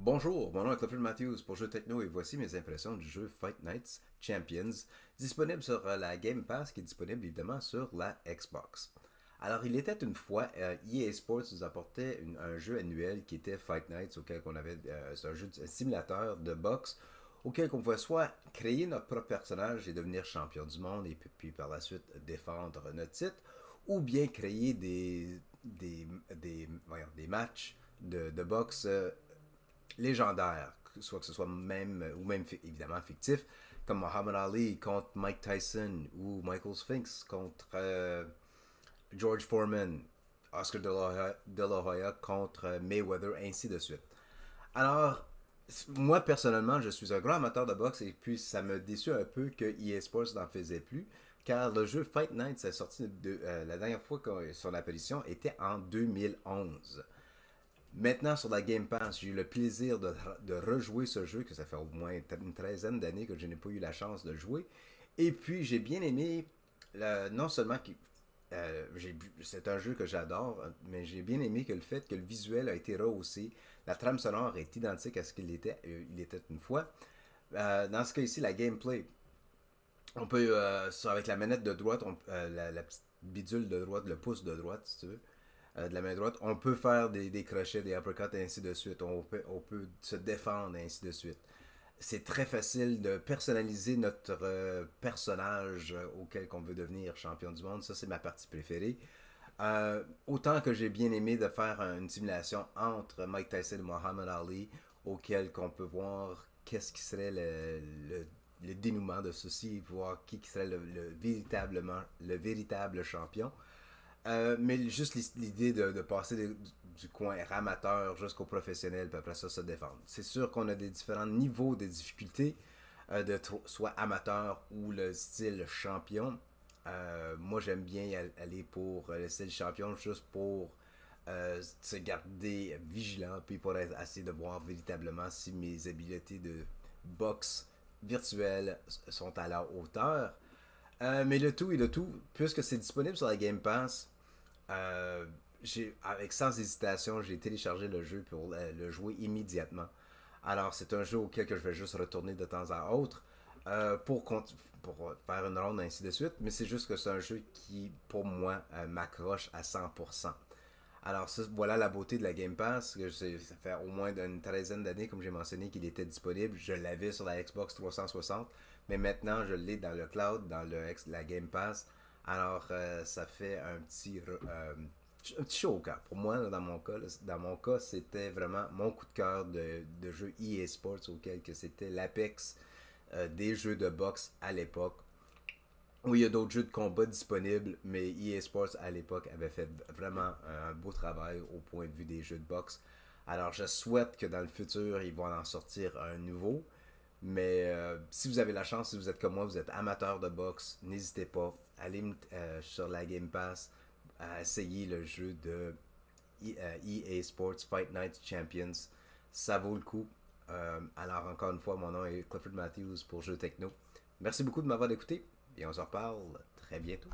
Bonjour, mon nom est Clifford Matthews pour Jeux Techno et voici mes impressions du jeu Fight Nights Champions, disponible sur la Game Pass qui est disponible évidemment sur la Xbox. Alors, il était une fois, EA Sports nous apportait un jeu annuel qui était Fight Nights, auquel on avait, c'est un simulateur de boxe, auquel on pouvait soit créer notre propre personnage et devenir champion du monde et puis par la suite défendre notre titre, ou bien créer des matchs de boxe légendaires, soit que ce soit même, ou même évidemment fictif, comme Muhammad Ali contre Mike Tyson ou Michael Sphinx contre George Foreman, Oscar de la Hoya contre Mayweather, ainsi de suite. Alors, moi personnellement, je suis un grand amateur de boxe et puis ça me déçut un peu que EA Sports n'en faisait plus, car le jeu Fight Night est sorti la dernière fois que son apparition était en 2011. Maintenant, sur la Game Pass, j'ai eu le plaisir de rejouer ce jeu, que ça fait au moins une treizaine d'années que je n'ai pas eu la chance de jouer. Et puis, j'ai bien aimé, non seulement que c'est un jeu que j'adore, mais j'ai bien aimé que le fait que le visuel a été rehaussé, la trame sonore est identique à ce qu'il était, il était une fois. Dans ce cas ici, la gameplay, on peut, avec la manette de droite, la petite bidule de droite, le pouce de droite, si tu veux, de la main droite, on peut faire des crochets, des uppercuts et ainsi de suite. On peut se défendre et ainsi de suite. C'est très facile de personnaliser notre personnage auquel on veut devenir champion du monde. Ça, c'est ma partie préférée. Autant que j'ai bien aimé de faire une simulation entre Mike Tyson et Muhammad Ali, auquel qu'on peut voir qu'est-ce qui serait le dénouement de ceci, voir qui serait le véritable champion. Mais juste l'idée de passer du coin amateur jusqu'au professionnel, puis après ça se défendre. C'est sûr qu'on a des différents niveaux de difficulté, soit amateur ou le style champion. Moi, j'aime bien aller pour le style champion juste pour se garder vigilant, puis pour essayer de voir véritablement si mes habiletés de boxe virtuelle sont à la hauteur. Mais le tout et le tout, puisque c'est disponible sur la Game Pass, avec sans hésitation, j'ai téléchargé le jeu pour le jouer immédiatement. Alors, c'est un jeu auquel que je vais juste retourner de temps à autre pour faire une ronde, ainsi de suite. Mais c'est juste que c'est un jeu qui, pour moi, m'accroche à 100%. Alors, voilà la beauté de la Game Pass. Ça fait au moins une treizaine d'années, comme j'ai mentionné, qu'il était disponible. Je l'avais sur la Xbox 360, mais maintenant, je l'ai dans le cloud, dans la Game Pass. Alors, ça fait un petit chaud au cœur. Pour moi, dans mon cas, c'était vraiment mon coup de cœur de jeu EA Sports, auquel que c'était l'apex des jeux de boxe à l'époque. Oui, il y a d'autres jeux de combat disponibles, mais EA Sports à l'époque avait fait vraiment un beau travail au point de vue des jeux de boxe. Alors je souhaite que dans le futur, ils vont en sortir un nouveau. Mais si vous avez la chance, si vous êtes comme moi, vous êtes amateur de boxe, n'hésitez pas, allez sur la Game Pass, à essayer le jeu de EA Sports Fight Night Champions. Ça vaut le coup. Alors encore une fois, mon nom est Clifford Matthews pour Jeux Techno. Merci beaucoup de m'avoir écouté et on se reparle très bientôt.